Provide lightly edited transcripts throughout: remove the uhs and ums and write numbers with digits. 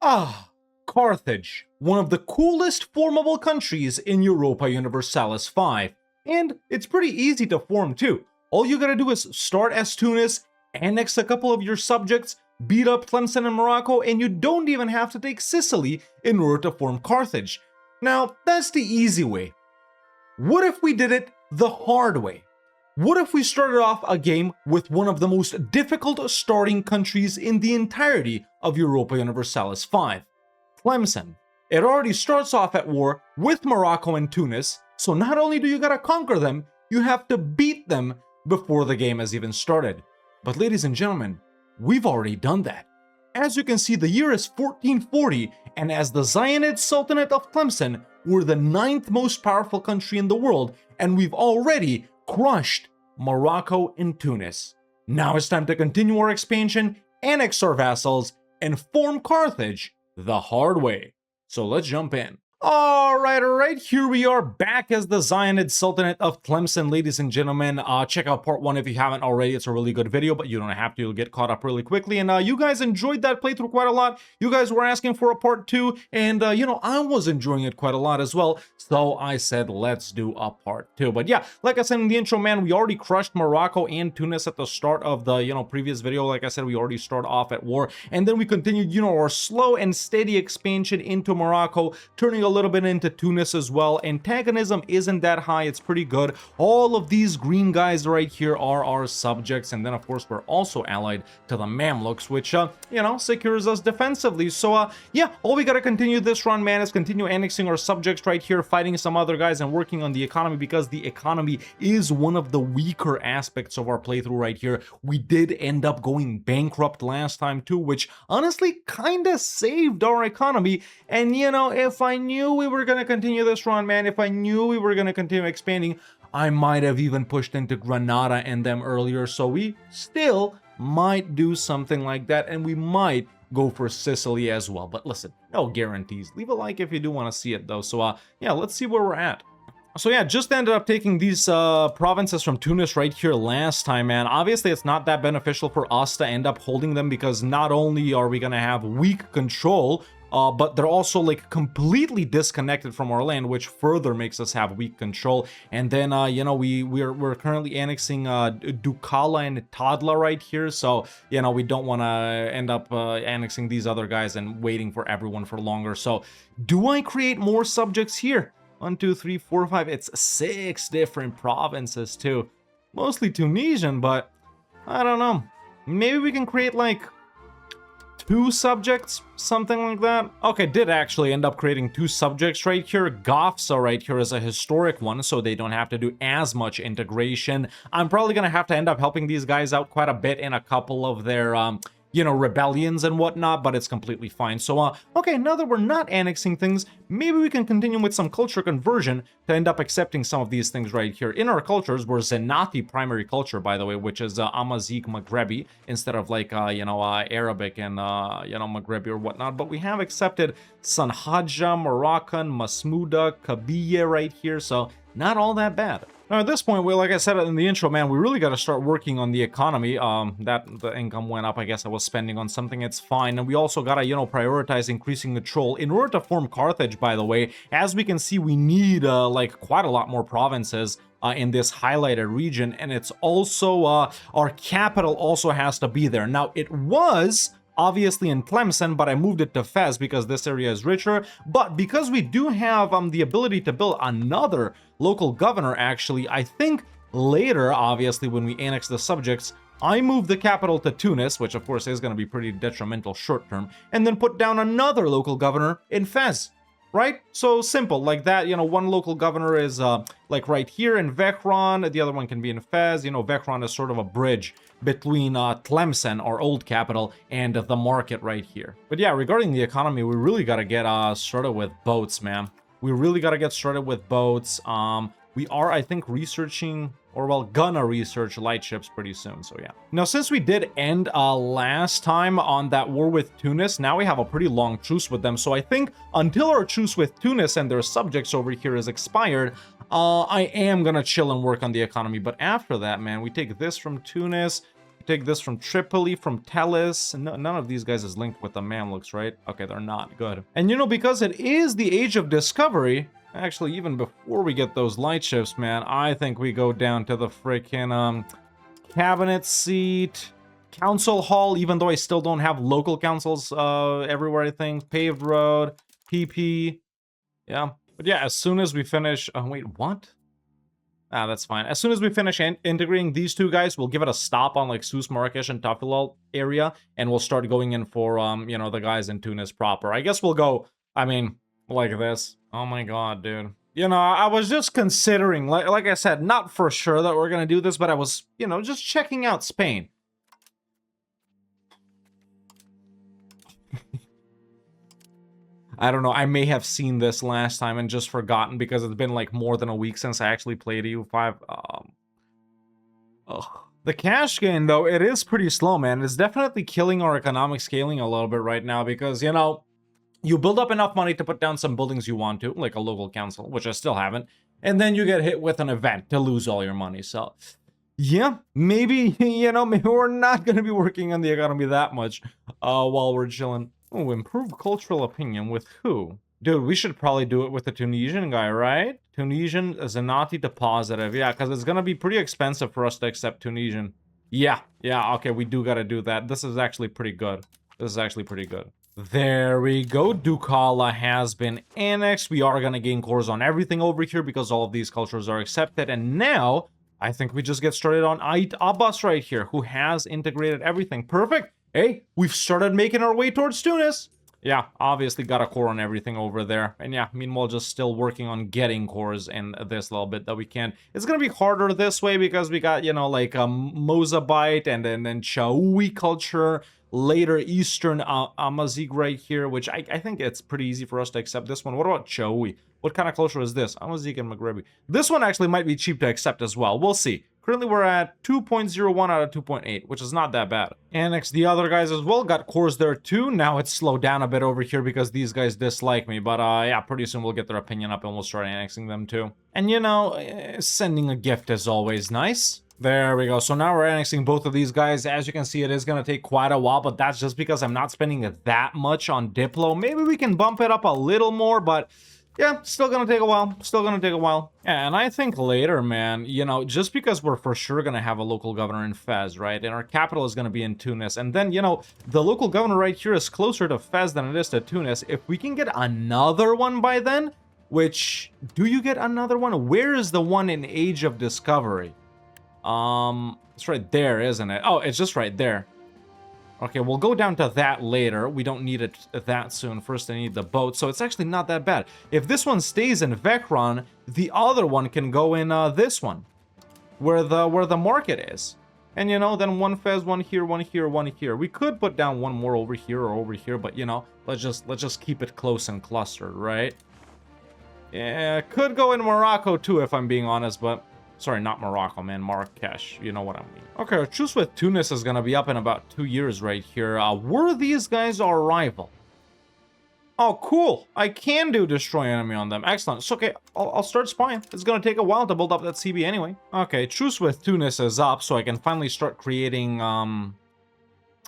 Ah, Carthage, one of the coolest formable countries in Europa Universalis 5. And it's pretty easy to form too. All you gotta do is start as Tunis, annex a couple of your subjects, beat up Tlemcen and Morocco, and you don't even have to take Sicily in order to form Carthage. Now, that's the easy way. What if we did it the hard way? What if we started off a game with one of the most difficult starting countries in the entirety of Europa Universalis 5, Tlemcen? It already starts off at war with Morocco and Tunis, so not only do you gotta conquer them, you have to beat them before the game has even started. But ladies and gentlemen, we've already done that. As you can see, the year is 1440, and as the Zionid Sultanate of Tlemcen, we're the 9th most powerful country in the world, and we've already crushed Morocco and Tunis. Now it's time to continue our expansion, annex our vassals, and form Carthage the hard way. So let's jump in. Alright, here we are back as the Zionid Sultanate of Tlemcen, ladies and gentlemen. Check out part 1 if you haven't already. It's a really good video, but you don't have to. You'll get caught up really quickly. And you guys enjoyed that playthrough quite a lot. You guys were asking for a part 2, and I was enjoying it quite a lot as well. So I said, let's do a part 2. But yeah, like I said in the intro, man, we already crushed Morocco and Tunis at the start of the, previous video. Like I said, we already started off at war. And then we continued, our slow and steady expansion into Morocco, turning a little bit into Tunis as well. Antagonism isn't that high, it's pretty good. All of these green guys right here are our subjects, and then of course we're also allied to the Mamluks, which secures us defensively. So yeah, all we gotta continue this run, man, is continue annexing our subjects right here, fighting some other guys, and working on the economy, because the economy is one of the weaker aspects of our playthrough right here. We did end up going bankrupt last time too, which honestly kinda saved our economy. And if I knew we were gonna continue this run, man, if I knew we were gonna continue expanding, I might have even pushed into Granada and them earlier. So we still might do something like that, and we might go for Sicily as well. But listen, no guarantees. Leave a like if you do want to see it though. So yeah, let's see where we're at. So yeah, just ended up taking these provinces from Tunis right here last time, man. Obviously, it's not that beneficial for us to end up holding them, because not only are we gonna have weak control, but they're also like completely disconnected from our land, which further makes us have weak control. And then we're currently annexing Dukala and Tadla right here, so we don't want to end up annexing these other guys and waiting for everyone for longer. So do I create more subjects here? 1, 2, 3, 4, 5. It's 6 different provinces too, mostly Tunisian, but I don't know, maybe we can create like 2 subjects, something like that. Okay, did actually end up creating 2 subjects right here. Gafsa right here is a historic one, so they don't have to do as much integration. I'm probably gonna have to end up helping these guys out quite a bit in a couple of their rebellions and whatnot, but it's completely fine. So okay, now that we're not annexing things, maybe we can continue with some culture conversion to end up accepting some of these things right here. In our cultures, we're Zenati primary culture, by the way, which is Amazigh Maghrebi instead of like Arabic and Maghrebi or whatnot. But we have accepted Sanhaja, Moroccan, Masmuda, Kabiye right here, so not all that bad. Now, at this point, like I said in the intro, man, we really got to start working on the economy. That the income went up. I guess I was spending on something. It's fine. And we also got to, prioritize increasing control. In order to form Carthage, by the way, as we can see, we need, like, quite a lot more provinces in this highlighted region. And it's also, our capital also has to be there. Now, it was obviously in Tlemcen, but I moved it to Fez because this area is richer. But because we do have the ability to build another local governor, actually, I think later, obviously, when we annex the subjects, I move the capital to Tunis, which of course is going to be pretty detrimental short term, and then put down another local governor in Fez. Right? So simple, like that, one local governor is like right here in Vehran, the other one can be in Fez. Vehran is sort of a bridge between Tlemcen, our old capital, and the market right here. But yeah, regarding the economy, we really got to get started with boats, man. We really got to get started with boats. We are, I think, researching, or well, gonna research light ships pretty soon, so yeah. Now, since we did end last time on that war with Tunis, now we have a pretty long truce with them, so I think until our truce with Tunis and their subjects over here is expired, I am gonna chill and work on the economy. But after that, man, we take this from Tunis, take this from Tripoli, from Tellus. No, none of these guys is linked with the Mamluks, right? Okay, they're not. Good. And you know, because it is the Age of Discovery, actually, even before we get those light ships, man, I think we go down to the freaking cabinet seat, council hall, even though I still don't have local councils everywhere, I think. Paved road, PP. Yeah. But yeah, as soon as we finish... wait, what? Ah, that's fine. As soon as we finish integrating these two guys, we'll give it a stop on like Sus, Marrakesh, and Tafilal area, and we'll start going in for, you know, the guys in Tunis proper. I guess we'll go, I mean, like this. Oh my god, dude. You know, I was just considering, like I said, not for sure that we're gonna do this, but I was, you know, just checking out Spain. I don't know, I may have seen this last time and just forgotten because it's been like more than a week since I actually played EU5. The cash gain, though, it is pretty slow, man. It's definitely killing our economic scaling a little bit right now because, you know, you build up enough money to put down some buildings you want to, like a local council, which I still haven't, and then you get hit with an event to lose all your money. So, yeah, maybe, you know, maybe we're not going to be working on the economy that much while we're chilling. Oh, improve cultural opinion with who? Dude, we should probably do it with the Tunisian guy, right? Tunisian Zenati to positive. Yeah, because it's going to be pretty expensive for us to accept Tunisian. Yeah, okay, we do got to do that. This is actually pretty good. This is actually pretty good. There we go. Dukala has been annexed. We are going to gain cores on everything over here because all of these cultures are accepted. And now, I think we just get started on Ait Abbas right here, who has integrated everything. Perfect. Hey, we've started making our way towards Tunis. Yeah, obviously got a core on everything over there. And yeah, meanwhile, just still working on getting cores in this little bit that we can. It's going to be harder this way because we got, you know, like Mozabite and then Chaui culture, later Eastern Amazigh right here, which I think it's pretty easy for us to accept this one. What about Chaui? What kind of culture is this? Amazigh and Maghrebi. This one actually might be cheap to accept as well. We'll see. Currently, we're at 2.01 out of 2.8, which is not that bad. Annex the other guys as well. Got cores there too. Now it's slowed down a bit over here because these guys dislike me. But yeah, pretty soon we'll get their opinion up and we'll start annexing them too. And you know, sending a gift is always nice. There we go. So now we're annexing both of these guys. As you can see, it is going to take quite a while, but that's just because I'm not spending that much on Diplo. Maybe we can bump it up a little more, but... yeah, still gonna take a while. Still gonna take a while. And I think later, man, you know, just because we're for sure gonna have a local governor in Fez, right? And our capital is gonna be in Tunis. And then, you know, the local governor right here is closer to Fez than it is to Tunis. If we can get another one by then, which, do you get another one? Where is the one in Age of Discovery? It's right there, isn't it? Oh, it's just right there. Okay, we'll go down to that later. We don't need it that soon. First, I need the boat. So it's actually not that bad. If this one stays in Vekron, the other one can go in this one, where the market is. And you know, then one Fez, one here, one here, one here. We could put down one more over here or over here, but you know, let's just keep it close and clustered, right? Yeah, could go in Morocco too, if I'm being honest, but. Sorry, not Morocco, man. Marrakesh. You know what I mean. Okay, our truce with Tunis is going to be up in about 2 years right here. Were these guys our rival? Oh, cool. I can do destroy enemy on them. Excellent. It's okay. I'll start spying. It's going to take a while to build up that CB anyway. Okay, truce with Tunis is up, so I can finally start creating,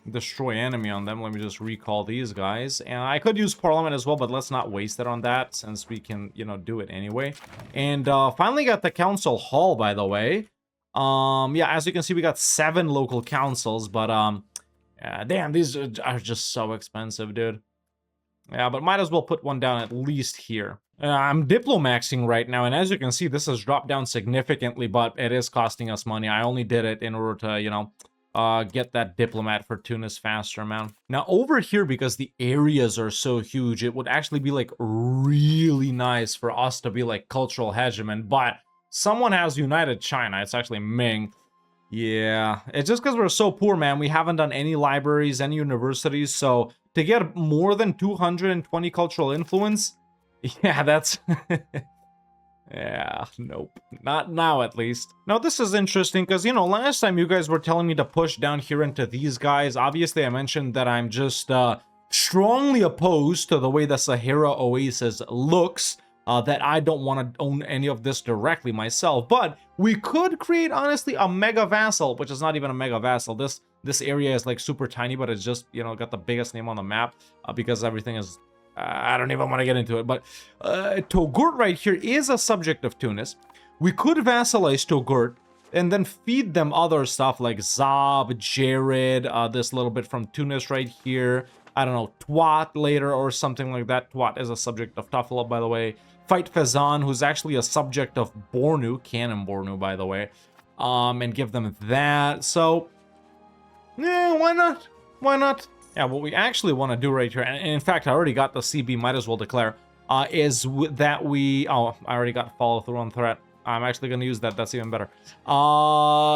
destroy enemy on them. Let me just recall these guys. And I could use Parliament as well, but let's not waste it on that since we can, you know, do it anyway. And finally got the council hall, by the way. Yeah, as you can see, we got 7 local councils, but yeah, damn, these are just so expensive, dude. Yeah, but might as well put one down at least here. I'm diplomaxing right now, and as you can see, this has dropped down significantly, but it is costing us money. I only did it in order to, you know, get that diplomat for Tunis faster, man. Now, over here, because the areas are so huge, it would actually be, like, really nice for us to be, like, cultural hegemon, but someone has united China. It's actually Ming. Yeah, it's just because we're so poor, man. We haven't done any libraries, any universities, so to get more than 220 cultural influence, yeah, that's... yeah, nope. Not now, at least. Now, this is interesting because, you know, last time you guys were telling me to push down here into these guys. Obviously, I mentioned that I'm just strongly opposed to the way the Sahara Oasis looks. That I don't want to own any of this directly myself. But we could create, honestly, a mega vassal, which is not even a mega vassal. This This area is like super tiny, but it's just, you know, got the biggest name on the map because everything is, I don't even want to get into it. But Togourt right here is a subject of Tunis. We could vassalize Togourt and then feed them other stuff like Zab, Jared, this little bit from Tunis right here. I don't know, Twat later or something like that. Twat is a subject of Tafila, by the way. Fight Fezan, who's actually a subject of Bornu, Canon Bornu, by the way. And give them that. So, yeah, why not? Why not? Yeah, what we actually want to do right here, and in fact, I already got the CB, might as well declare, is that we... Oh, I already got follow-through on threat. I'm actually going to use that. That's even better.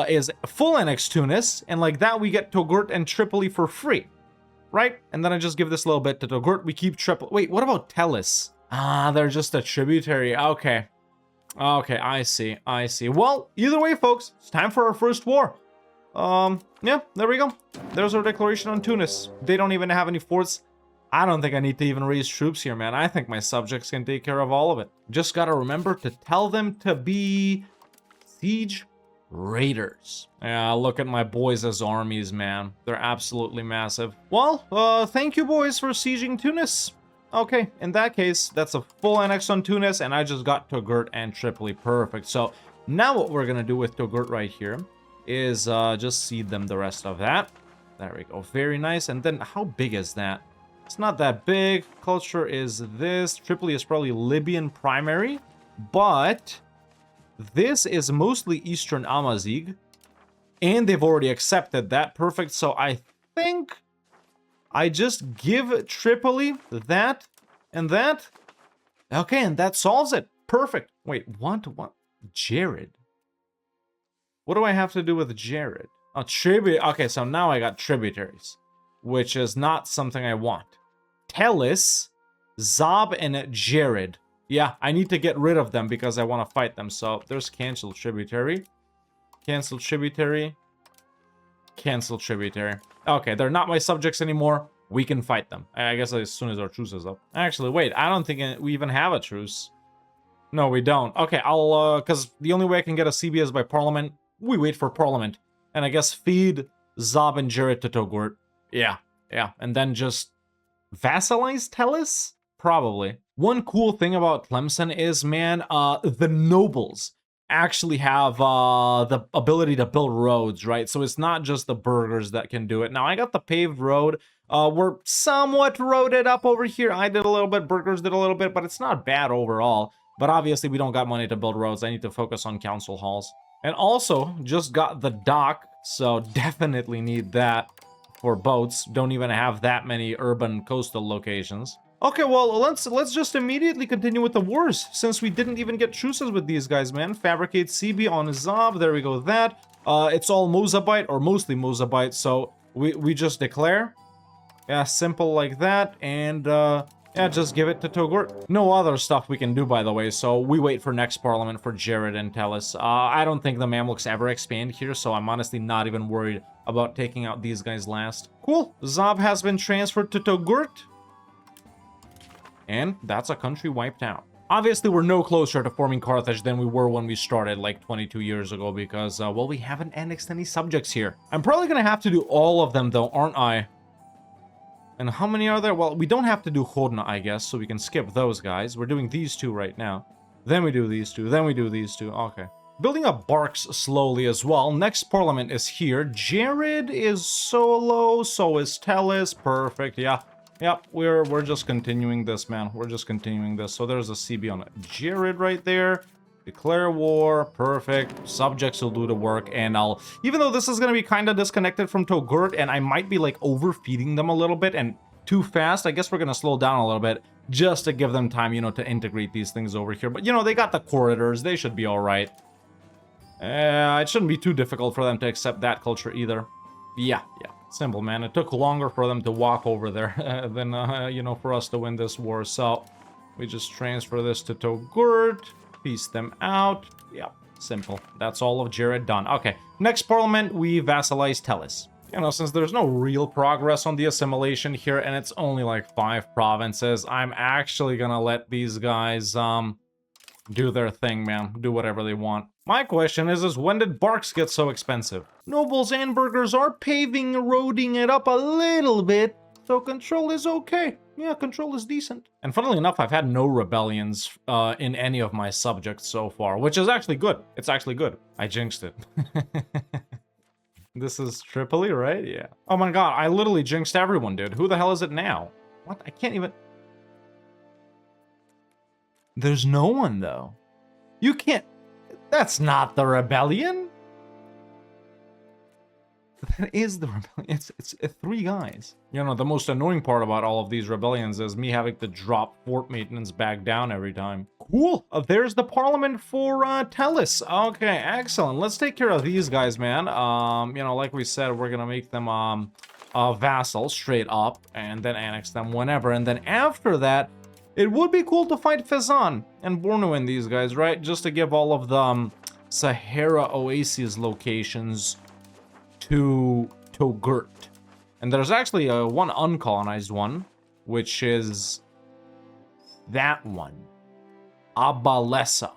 Is full annex Tunis, and like that, we get Togourt and Tripoli for free. Right? And then I just give this little bit to Togourt. We keep Tripoli. Wait, what about Tellus? Ah, they're just a tributary. Okay. Okay, I see. I see. Well, either way, folks, it's time for our first war. Yeah, there we go. There's our declaration on Tunis. They don't even have any forts. I don't think I need to even raise troops here, man. I think my subjects can take care of all of it. Just gotta remember to tell them to be siege raiders. Yeah, look at my boys as armies, man. They're absolutely massive. Well, thank you boys for sieging Tunis. Okay, in that case, that's a full annex on Tunis, and I just got Togourt and Tripoli. Perfect. So now what we're gonna do with Togourt right here is just seed them the rest of that. There we go. Very nice. And then how big is that? It's not that big. Culture is this. Tripoli is probably Libyan primary, but this is mostly Eastern Amazigh, and they've already accepted that. Perfect. So I think I just give Tripoli that and that. Okay, and that solves it. Perfect. Wait, what? Jared? What do I have to do with Jared? Oh, tribute. Okay, so now I got tributaries, which is not something I want. Tellus, Zab, and Jared. Yeah, I need to get rid of them because I want to fight them. So there's cancel tributary. Cancel tributary. Cancel tributary. Okay, they're not my subjects anymore. We can fight them. I guess as soon as our truce is up. Actually, wait, I don't think we even have a truce. No, we don't. Okay, I'll, because the only way I can get a CB is by parliament. We wait for parliament. And I guess feed Zab and Jared to Togourt. Yeah, yeah. And then just vassalize Tellus? Probably. One cool thing about Tlemcen is, man, the nobles actually have the ability to build roads, right? So it's not just the burghers that can do it. Now, I got the paved road. We're somewhat roaded up over here. I did a little bit, burghers did a little bit, but it's not bad overall. But obviously, we don't got money to build roads. I need to focus on council halls. And also, just got the dock, so definitely need that for boats. Don't even have that many urban coastal locations. Okay, well, let's just immediately continue with the wars, since we didn't even get truces with these guys, man. Fabricate CB on Zab, there we go, that. It's all Mozabite, or mostly Mozabite, so we just declare. Yeah, simple like that, and yeah, just give it to Togourt. No other stuff we can do, by the way, so we wait for next parliament for Jared and Tellus. I don't think the Mamluks ever expand here, so I'm honestly not even worried about taking out these guys last. Cool. Zab has been transferred to Togourt. And that's a country wiped out. Obviously, we're no closer to forming Carthage than we were when we started, like 22 years ago, because, well, we haven't annexed any subjects here. I'm probably gonna have to do all of them, though, aren't I? And how many are there? Well, we don't have to do Hodna, I guess, so we can skip those guys. We're doing these two right now. Then we do these two. Then we do these two. Okay. Building up barks slowly as well. Next parliament is here. Jared is solo. So is Tellus. Perfect. Yeah. Yep. We're just continuing this, man. We're just continuing this. So there's a CB on it. Jared right there. Declare war. Perfect. Subjects will do the work. And I'll... Even though this is going to be kind of disconnected from Togourt, and I might be, like, overfeeding them a little bit and too fast, I guess we're going to slow down a little bit just to give them time, you know, to integrate these things over here. But, you know, they got the corridors. They should be all right. It shouldn't be too difficult for them to accept that culture either. Yeah. Simple, man. It took longer for them to walk over there than, you know, for us to win this war. So we just transfer this to Togourt. Piece them out. Yeah, simple. That's all of Jared done. Okay, next parliament, we vassalize Tellus. You know, since there's no real progress on the assimilation here, and it's only like 5 provinces, I'm actually gonna let these guys, do their thing, man. Do whatever they want. My question is when did barks get so expensive? Nobles and burghers are paving, eroding it up a little bit, so control is okay. Yeah, control is decent. And funnily enough, I've had no rebellions in any of my subjects so far, which is actually good. It's actually good. I jinxed it. This is Tripoli, right? Yeah. Oh my god, I literally jinxed everyone, dude. Who the hell is it now? What? I can't even... There's no one, though. You can't... That's not the rebellion. That is the rebellion. It's 3 guys. You know, the most annoying part about all of these rebellions is me having to drop fort maintenance back down every time. Cool. There's the parliament for Tellus. Okay, excellent. Let's take care of these guys, man. You know, like we said, we're gonna make them vassals straight up and then annex them whenever. And then after that, it would be cool to fight Fezzan and Bornu in these guys, right? Just to give all of the Sahara Oasis locations to Toghurt. And there's actually one uncolonized one, which is that one. Abalesa.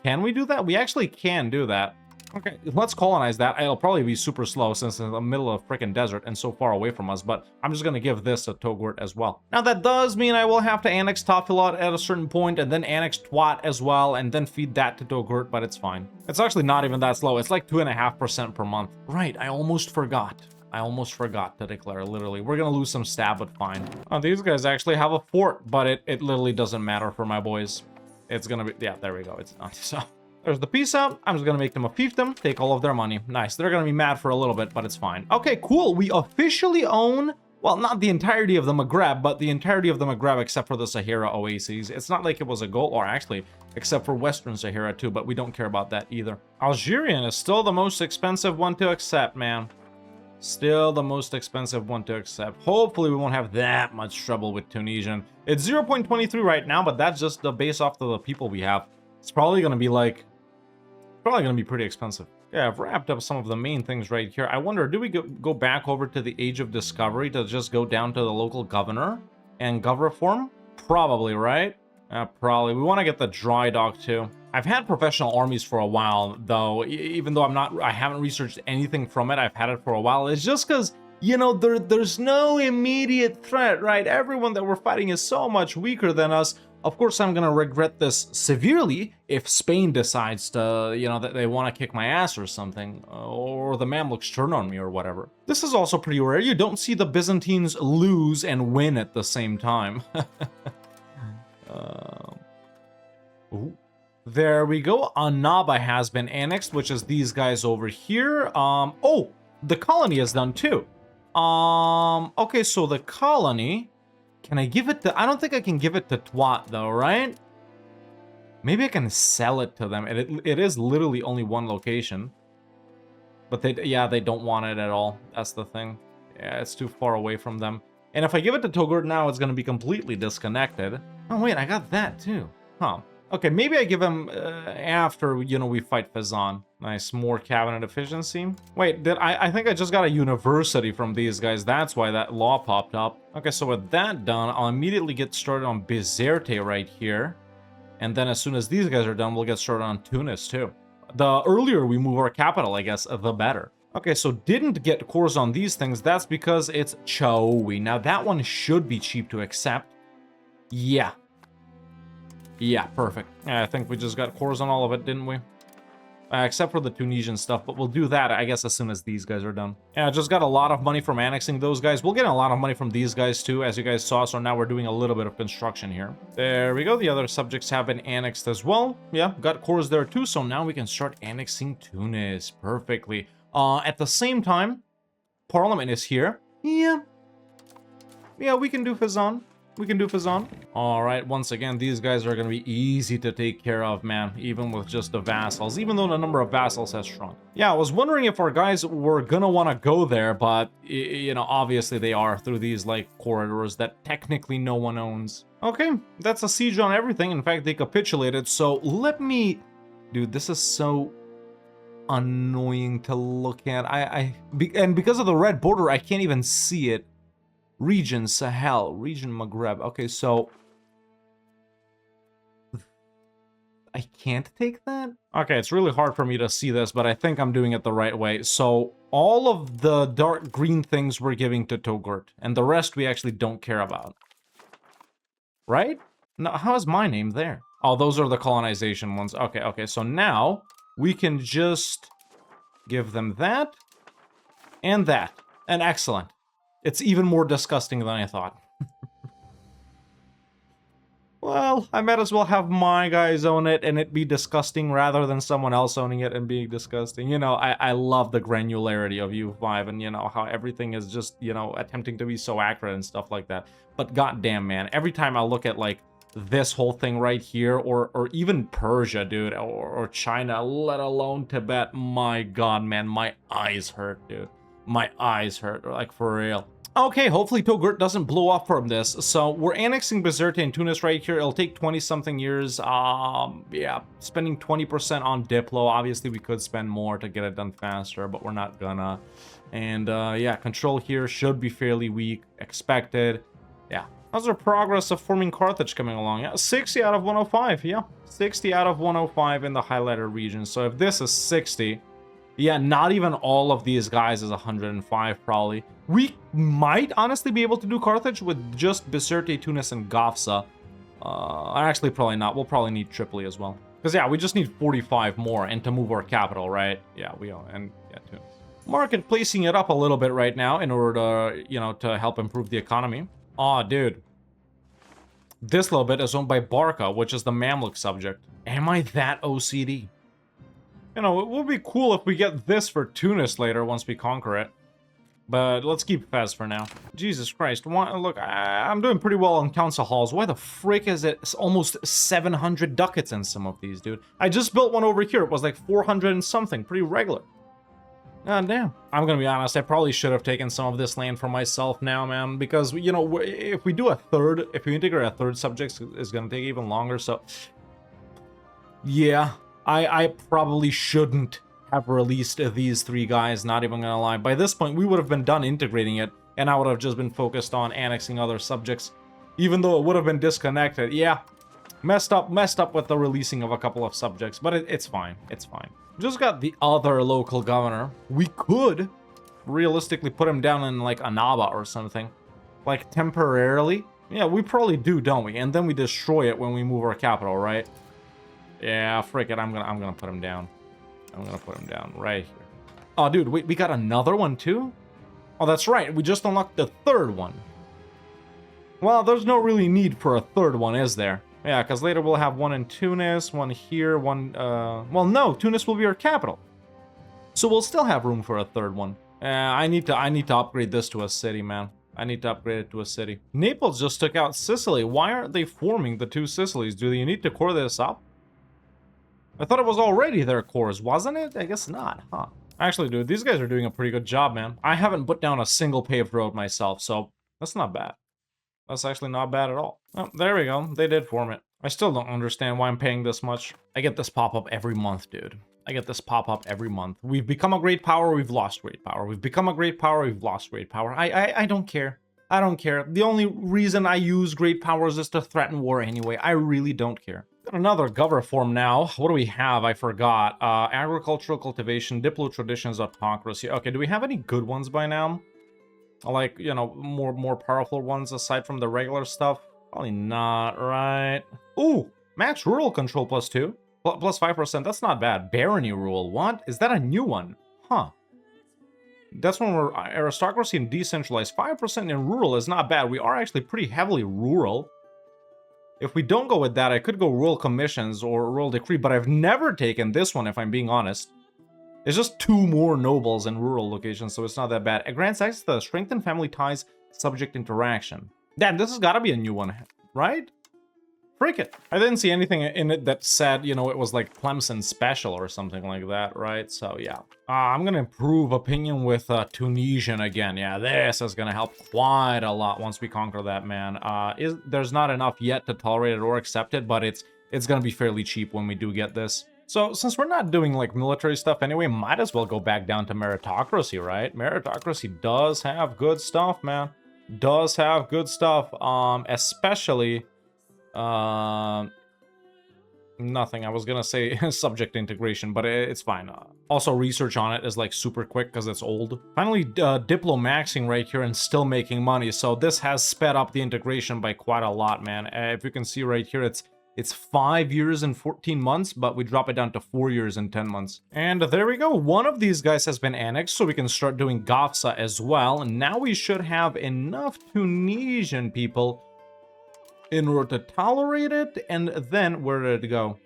Can we do that? We actually can do that. Okay, let's colonize that. It'll probably be super slow since it's in the middle of freaking desert and so far away from us, but I'm just gonna give this to Toghurt as well. Now that does mean I will have to annex Tafilot at a certain point and then annex Twat as well and then feed that to Toghurt, but it's fine. It's actually not even that slow. It's like 2.5% per month. Right, I almost forgot. I almost forgot to declare, literally. We're gonna lose some stab, but fine. Oh, these guys actually have a fort, but it literally doesn't matter for my boys. It's gonna be, yeah, there we go. It's not, so... There's the peace out. I'm just gonna make them a fiefdom, take all of their money. Nice. They're gonna be mad for a little bit, but it's fine. Okay, cool. We officially own, well, not the entirety of the Maghreb, but the entirety of the Maghreb except for the Sahara Oases. It's not like it was a goal, or actually, except for Western Sahara too, but we don't care about that either. Algerian is still the most expensive one to accept, man. Still the most expensive one to accept. Hopefully we won't have that much trouble with Tunisian. It's 0.23 right now, but that's just the base off of the people we have. It's probably gonna be like, probably gonna be pretty expensive. Yeah, I've wrapped up some of the main things right here. I wonder, do we go back over to the Age of Discovery to just go down to the local governor and gov reform? Probably, right? Probably. We want to get the dry dock too. I've had professional armies for a while, though. Even though I haven't researched anything from it, I've had it for a while. It's just because, you know, there's no immediate threat, right? Everyone that we're fighting is so much weaker than us. Of course, I'm gonna regret this severely if Spain decides to, you know, that they want to kick my ass or something, or the Mamluks turn on me or whatever. This is also pretty rare. You don't see the Byzantines lose and win at the same time. Ooh. There we go. Annaba has been annexed, which is these guys over here. Oh, the colony is done too. Okay, so the colony... Can I give it to... I don't think I can give it to Twat, though, right? Maybe I can sell it to them. It is literally only one location. But they don't want it at all. That's the thing. Yeah, it's too far away from them. And if I give it to Toghurt now, it's going to be completely disconnected. Oh, wait, I got that, too. Huh. Okay, maybe I give him after, you know, we fight Fezzan. Nice, more cabinet efficiency. Wait, I think I just got a university from these guys. That's why that law popped up. Okay, so with that done, I'll immediately get started on Bizerte right here. And then as soon as these guys are done, we'll get started on Tunis too. The earlier we move our capital, I guess, the better. Okay, so didn't get cores on these things. That's because it's Chaoui. Now that one should be cheap to accept. Yeah. Yeah, perfect. Yeah, I think we just got cores on all of it, didn't we? Except for the Tunisian stuff, but we'll do that, I guess, as soon as these guys are done. Yeah, I just got a lot of money from annexing those guys. We'll get a lot of money from these guys, too, as you guys saw, so now we're doing a little bit of construction here. There we go. The other subjects have been annexed as well. Yeah, got cores there, too, so now we can start annexing Tunis perfectly. At the same time, Parliament is here. Yeah, we can do Fezzan. We can do Fezzan. All right, once again, these guys are going to be easy to take care of, man, even with just the vassals, even though the number of vassals has shrunk. Yeah, I was wondering if our guys were going to want to go there, but, you know, obviously they are through these, like, corridors that technically no one owns. Okay, that's a siege on everything. In fact, they capitulated, so let me... Dude, this is so annoying to look at. And because of the red border, I can't even see it. Region Sahel, region Maghreb. Okay, so I can't take that? Okay, it's really hard for me to see this, but I think I'm doing it the right way. So all of the dark green things we're giving to Togurt, and the rest we actually don't care about. Right? No, how is my name there? Oh, those are the colonization ones. Okay, okay, so now we can just give them that and that. And excellent. It's even more disgusting than I thought. Well, I might as well have my guys own it and it be disgusting rather than someone else owning it and being disgusting. You know, I love the granularity of U5 and, you know, how everything is just, you know, attempting to be so accurate and stuff like that. But goddamn, man, every time I look at, like, this whole thing right here, or even Persia, dude, or China, let alone Tibet, my god, man, my eyes hurt, dude. My eyes hurt, like, for real. Okay, hopefully Togurt doesn't blow up from this. So we're annexing Bizerte and Tunis right here. It'll take 20-something years. Yeah, spending 20% on Diplo. Obviously, we could spend more to get it done faster, but we're not gonna. And yeah, control here should be fairly weak, expected. Yeah. How's our progress of forming Carthage coming along? Yeah, 60 out of 105. Yeah, 60 out of 105 in the highlighted region. So if this is 60, yeah, not even all of these guys is 105 probably. We might honestly be able to do Carthage with just Bizerte, Tunis, and Gafsa. Actually, probably not. We'll probably need Tripoli as well. Because, yeah, we just need 45 more and to move our capital, right? Yeah, we are. And, yeah, Tunis. Market placing it up a little bit right now in order to, you know, to help improve the economy. Aw, dude. This little bit is owned by Barca, which is the Mamluk subject. Am I that OCD? You know, it would be cool if we get this for Tunis later once we conquer it. But let's keep Fez for now. Jesus Christ. Look, I'm doing pretty well on council halls. Why the frick is it almost 700 ducats in some of these, dude? I just built one over here. It was like 400 and something. Pretty regular. God damn. I'm gonna be honest. I probably should have taken some of this land for myself now, man. Because, you know, if we do a third, if we integrate a third subject, it's gonna take even longer. So, yeah. I probably shouldn't have released these three guys, not even gonna lie. By this point, we would have been done integrating it, and I would have just been focused on annexing other subjects, even though it would have been disconnected. Yeah, messed up with the releasing of a couple of subjects, but it's fine, it's fine. Just got the other local governor. We could realistically put him down in, like, Annaba or something, like, temporarily. Yeah, we probably do, don't we? And then we destroy it when we move our capital, right? Yeah, frick it, I'm gonna put him down. I'm gonna put him down right here. Oh, dude, we got another one too? Oh, that's right, we just unlocked the third one. Well, there's no really need for a third one, is there? Yeah, because later we'll have one in Tunis, one here, one, well, no, Tunis will be our capital. So we'll still have room for a third one. I need to upgrade this to a city, man. I need to upgrade it to a city. Naples just took out Sicily. Why aren't they forming the two Sicilies? Do they need to core this up? I thought it was already their cores, wasn't it? I guess not, huh? Actually, dude, these guys are doing a pretty good job, man. I haven't put down a single paved road myself, so that's not bad. That's actually not bad at all. Oh, there we go. They did form it. I still don't understand why I'm paying this much. I get this pop-up every month, dude. I get this pop-up every month. We've become a great power, we've lost great power. We've become a great power, we've lost great power. I don't care. I don't care. The only reason I use great powers is to threaten war anyway. I really don't care. Got another governor form now. What do we have? I forgot. Agricultural cultivation, Diplo traditions, autocracy. Okay, do we have any good ones by now? Like, you know, more powerful ones aside from the regular stuff? Probably not, right? Ooh, max rural control +2. Plus 5%, that's not bad. Barony rule, what? Is that a new one? Huh. That's when we're aristocracy and decentralized. 5% in rural is not bad. We are actually pretty heavily rural. If we don't go with that, I could go rural commissions or rural decree, but I've never taken this one, if I'm being honest. It's just 2 more nobles in rural locations, so it's not that bad. It grants access to strengthen family ties, subject interaction. Damn, this has got to be a new one, right? Freak it. I didn't see anything in it that said, you know, it was like Clemson special or something like that, right? So, yeah. I'm going to improve opinion with Tunisian again. Yeah, this is going to help quite a lot once we conquer that, man. There's not enough yet to tolerate it or accept it, but it's going to be fairly cheap when we do get this. So, since we're not doing, like, military stuff anyway, might as well go back down to meritocracy, right? Meritocracy does have good stuff, man. Does have good stuff, especially... Nothing. I was gonna say subject integration, but it's fine. Also, research on it is like super quick because it's old. Finally, diplomaxing right here and still making money. So this has sped up the integration by quite a lot, man. If you can see right here, it's 5 years and 14 months, but we drop it down to 4 years and 10 months. And there we go. One of these guys has been annexed, so we can start doing Gafsa as well. And now we should have enough Tunisian people in order to tolerate it, and then where did it go?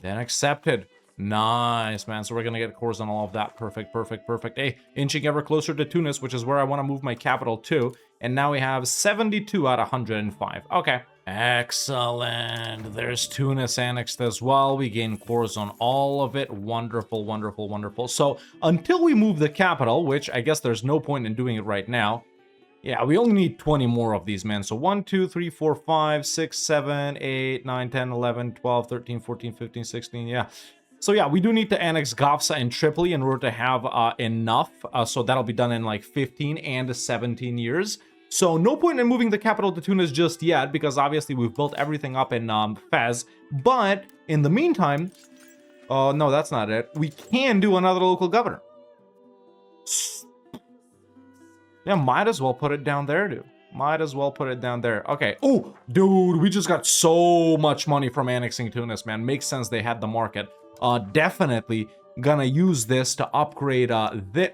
Then accepted. Nice, man. So we're gonna get cores on all of that. Perfect, perfect, perfect. Hey, inching ever closer to Tunis, which is where I want to move my capital to. And now we have 72 out of 105. Okay. Excellent. There's Tunis annexed as well. We gain cores on all of it. Wonderful, wonderful, wonderful. So until we move the capital, which I guess there's no point in doing it right now, yeah, we only need 20 more of these, man. So 1, 2, 3, 4, 5, 6, 7, 8, 9, 10, 11, 12, 13, 14, 15, 16. Yeah. So yeah, we do need to annex Gafsa and Tripoli in order to have enough. So that'll be done in like 15 and 17 years. So no point in moving the capital to Tunis just yet, because obviously we've built everything up in Fez. But in the meantime, no, that's not it. We can do another local governor. Yeah, might as well put it down there, dude. Might as well put it down there. Okay. Oh, dude, we just got so much money from annexing Tunis, man. Makes sense they had the market. Definitely gonna use this to upgrade this.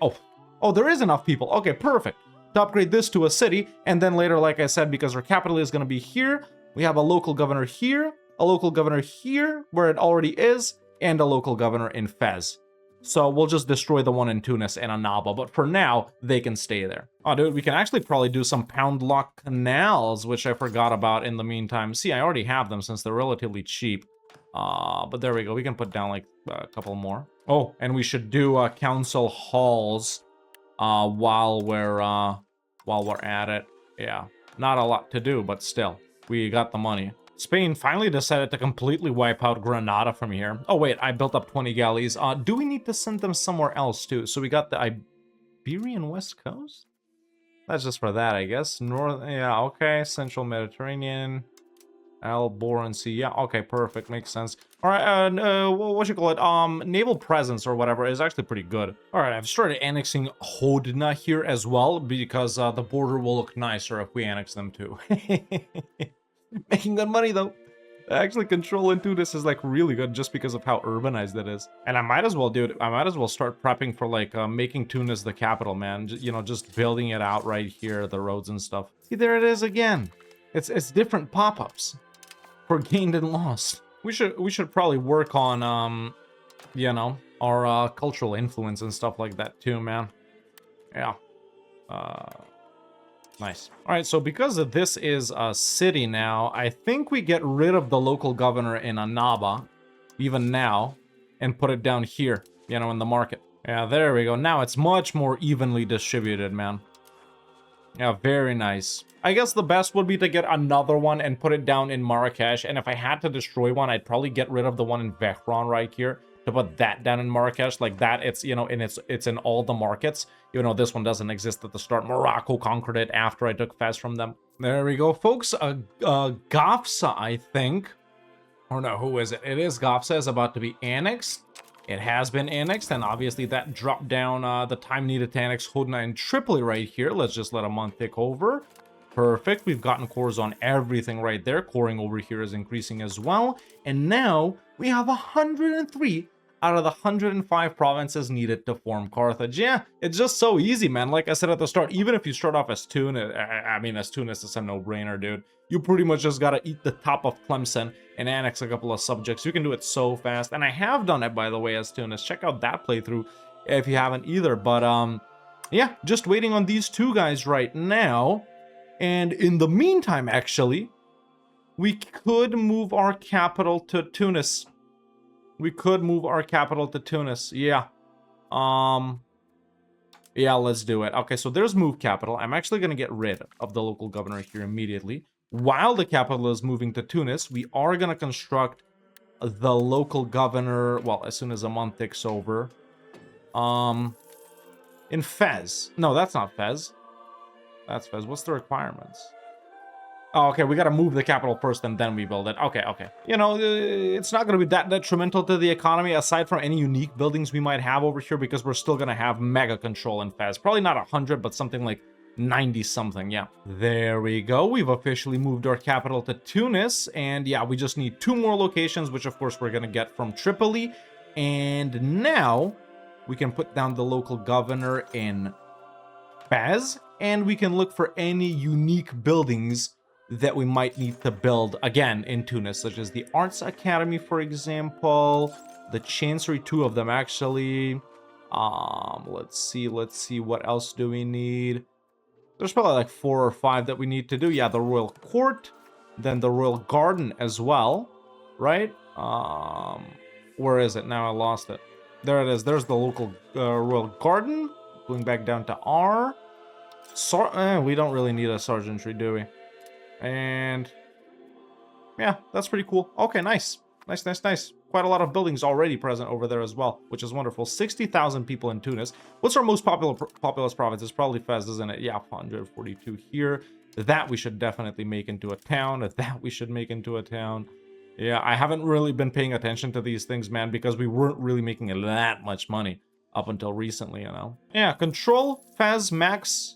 Oh, there is enough people. Okay, perfect. To upgrade this to a city, and then later, like I said, because our capital is gonna be here, we have a local governor here, a local governor here, where it already is, and a local governor in Fez. So we'll just destroy the one in Tunis and Annaba, but for now, they can stay there. Oh, dude, we can actually probably do some pound lock canals, which I forgot about in the meantime. See, I already have them since they're relatively cheap. But there we go. We can put down like a couple more. Oh, and we should do council halls while we're at it. Yeah, not a lot to do, but still, we got the money. Spain finally decided to completely wipe out Granada from here. Oh wait, I built up 20 galleys. Do we need to send them somewhere else too? So we got the Iberian West Coast? That's just for that, I guess. North, yeah, okay. Central Mediterranean. Alboran Sea, yeah, okay, perfect, makes sense. All right, what you call it? Naval presence or whatever is actually pretty good. All right, I've started annexing Hodna here as well because the border will look nicer if we annex them too. Making good money though. Actually, controlling Tunis is like really good just because of how urbanized it is. And I might as well, dude, I might as well start prepping for like making Tunis the capital, man. You know, just building it out right here, the roads and stuff. See, there it is again. It's different pop-ups for gained and lost. We should probably work on you know, our cultural influence and stuff like that too, man. Yeah. Nice. All right, so because this is a city now, I think we get rid of the local governor in Annaba, even now, and put it down here, you know, in the market. Yeah, there we go. Now it's much more evenly distributed, man. Yeah, very nice. I guess the best would be to get another one and put it down in Marrakesh, and if I had to destroy one, I'd probably get rid of the one in Vehran right here, to put that down in Marrakesh. Like that, it's, you know, and it's in all the markets. You know, this one doesn't exist at the start. Morocco conquered it after I took Fez from them. There we go, folks. Gafsa, I think. Or no, who is it? It is Gafsa is about to be annexed. It has been annexed, and obviously that dropped down the time needed to annex Hodna and Tripoli right here. Let's just let a month tick over. Perfect. We've gotten cores on everything right there. Coring over here is increasing as well. And now we have 103 out of the 105 provinces needed to form Carthage. Yeah, it's just so easy, man. Like I said at the start, even if you start off as Tunis, I mean, as Tunis, it's a no-brainer, dude. You pretty much just gotta eat the top of Tlemcen and annex a couple of subjects. You can do it so fast. And I have done it, by the way, as Tunis. Check out that playthrough if you haven't either. But, yeah, just waiting on these two guys right now. And in the meantime, actually, we could move our capital to Tunis. We could move our capital to Tunis. Yeah. Yeah, let's do it. Okay, so there's move capital. I'm actually going to get rid of the local governor here immediately. While the capital is moving to Tunis, we are going to construct the local governor, well, as soon as a month ticks over. In Fez. No, that's not Fez. That's Fez. What's the requirements? Oh, okay, we gotta move the capital first and then we build it. Okay, okay. You know, it's not gonna be that detrimental to the economy aside from any unique buildings we might have over here because we're still gonna have mega control in Fez. Probably not 100, but something like 90 something, yeah. There we go. We've officially moved our capital to Tunis. And yeah, we just need 2 more locations, which of course we're gonna get from Tripoli. And now we can put down the local governor in Fez. And we can look for any unique buildings that we might need to build again in Tunis, such as the Arts Academy, for example, the Chancery, 2 of them actually. Let's see, what else do we need? There's probably like 4 or 5 that we need to do. Yeah, the Royal Court, then the Royal Garden as well, right? Where is it? Now I lost it. There it is. There's the local Royal Garden. Going back down to R. We don't really need a sergeantry, do we? And yeah, that's pretty cool. Okay, nice. Nice. Quite a lot of buildings already present over there as well, which is wonderful. 60,000 people in Tunis. What's our most populous province? It's probably Fez, isn't it? Yeah, 142 here. That we should definitely make into a town. That we should make into a town. Yeah, I haven't really been paying attention to these things, man, because we weren't really making that much money up until recently, you know? Yeah, control, Fez, max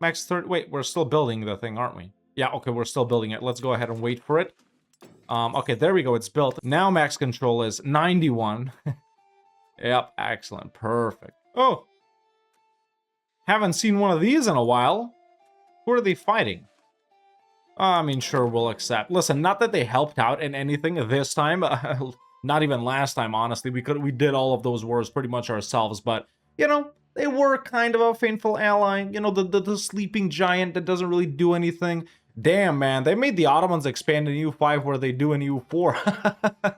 30. Wait, we're still building the thing, aren't we? Yeah, okay, we're still building it. Let's go ahead and wait for it. Okay, there we go. It's built. Now max control is 91. Yep, excellent. Perfect. Oh, haven't seen one of these in a while. Who are they fighting? I mean, sure, we'll accept. Listen, not that they helped out in anything this time. Not even last time, honestly. We did all of those wars pretty much ourselves, but, you know, they were kind of a faithful ally. You know, the sleeping giant that doesn't really do anything. Damn, man, they made the Ottomans expand in EU5 where they do in EU4.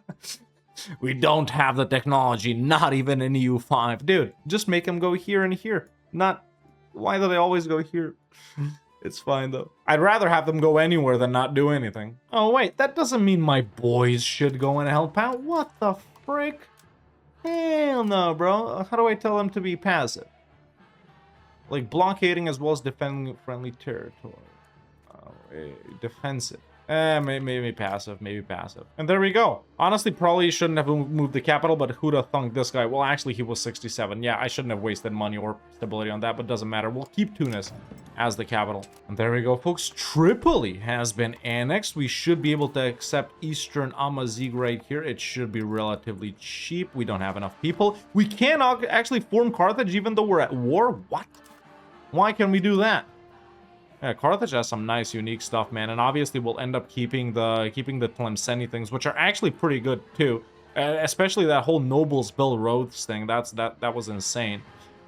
We don't have the technology, not even in EU5. Dude, just make them go here and here. Not, why do they always go here? It's fine, though. I'd rather have them go anywhere than not do anything. Oh, wait, that doesn't mean my boys should go and help out. What the frick? Hell no, bro. How do I tell them to be passive? Like blockading as well as defending friendly territory. Defensive. Maybe passive, And there we go. Honestly, probably shouldn't have moved the capital, but who'd have thunk this guy? Well, actually, he was 67. Yeah, I shouldn't have wasted money or stability on that, but doesn't matter. We'll keep Tunis as the capital. And there we go, folks. Tripoli has been annexed. We should be able to accept Eastern Amazigh right here. It should be relatively cheap. We don't have enough people. We can actually form Carthage even though we're at war. What? Why can we do that? Yeah, Carthage has some nice, unique stuff, man, and obviously we'll end up keeping the Tlemceni things, which are actually pretty good too. Especially that whole nobles build roads thing. That was insane.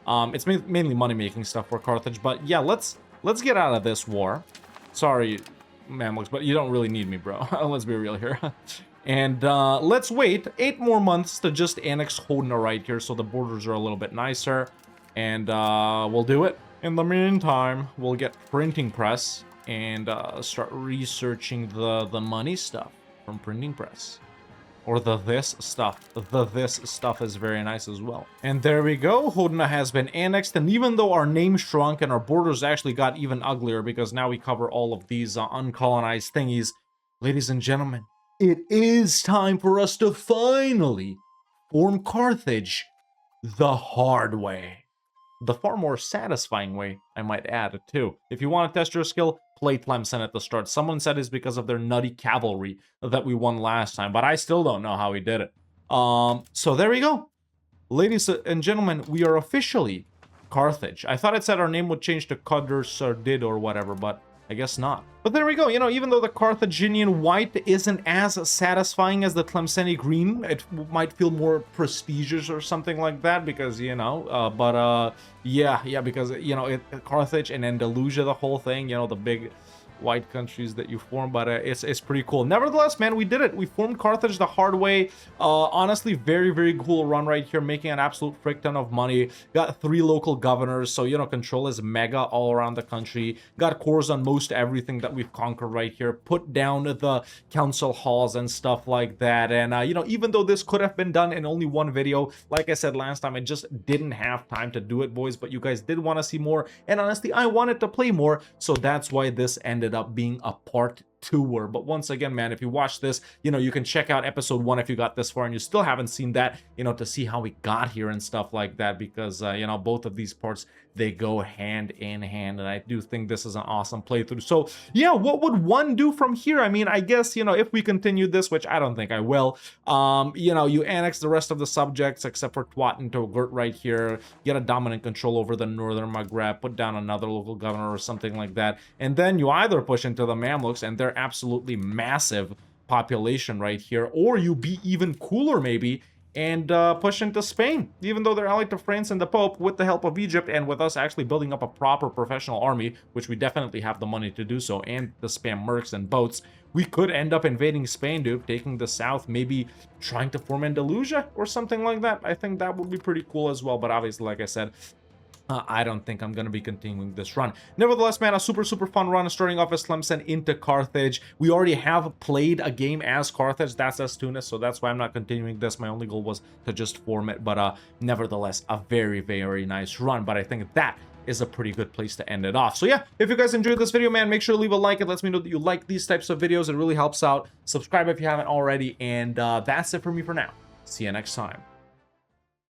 It's mainly money-making stuff for Carthage, but yeah, let's get out of this war. Sorry, Mamluks, but you don't really need me, bro. Let's be real here. And let's wait 8 more months to just annex Hodna right here, so the borders are a little bit nicer, and we'll do it. In the meantime, we'll get printing press and start researching the money stuff from printing press. Or the this stuff. The this stuff is very nice as well. And there we go. Hodna has been annexed. And even though our name shrunk and our borders actually got even uglier because now we cover all of these uncolonized thingies, ladies and gentlemen, it is time for us to finally form Carthage the hard way. The far more satisfying way, I might add, too. If you want to test your skill, play Tlemcen at the start. Someone said it's because of their nutty cavalry that we won last time, but I still don't know how we did it. So there we go. Ladies and gentlemen, we are officially Carthage. I thought it said our name would change to Qadr Sardid or whatever, but I guess not. But there we go. You know, even though the Carthaginian white isn't as satisfying as the Tlemceni green, it might feel more prestigious or something like that because, you know, yeah, because, you know, Carthage and Andalusia, the whole thing, you know, the big white countries that you form, but it's pretty cool. Nevertheless, man, we did it. We formed Carthage the hard way. Honestly, very cool run right here, making an absolute frick ton of money. Got 3 local governors, so, you know, control is mega all around the country. Got cores on most everything that we've conquered right here. Put down the council halls and stuff like that. And, you know, even though this could have been done in only one video, like I said last time, I just didn't have time to do it, boys, but you guys did want to see more. And honestly, I wanted to play more, so that's why this ended ended up being a part tour. But once again, man, if you watch this, you can check out episode 1 if you got this far and you still haven't seen that, to see how we got here and stuff like that, because both of these parts, they go hand in hand, and I do think this is an awesome playthrough. So yeah, what would one do from here? I mean, I guess, if we continue this, which I don't think I will, you annex the rest of the subjects except for Twat and Toghurt right here, get a dominant control over the northern Maghreb, put down another local governor or something like that, and then you either push into the Mamluks and their absolutely massive population right here, or you be even cooler maybe and push into Spain, even though they're allied to France and the Pope, with the help of Egypt, and with us actually building up a proper professional army, which we definitely have the money to do so, and the spam mercs and boats. We could end up invading Spain, dude, taking the south, maybe trying to form Andalusia or something like that. I think that would be pretty cool as well, but obviously, like I said, I don't think I'm going to be continuing this run. Nevertheless, man, a super fun run, starting off as Tlemcen into Carthage. We already have played a game as Carthage, that's as Tunis, so that's why I'm not continuing this. My only goal was to just form it, but nevertheless, a very nice run. But I think that is a pretty good place to end it off. So yeah, if you guys enjoyed this video, man, make sure to leave a like. It lets me know that you like these types of videos. It really helps out. Subscribe if you haven't already, and that's it for me for now. See you next time.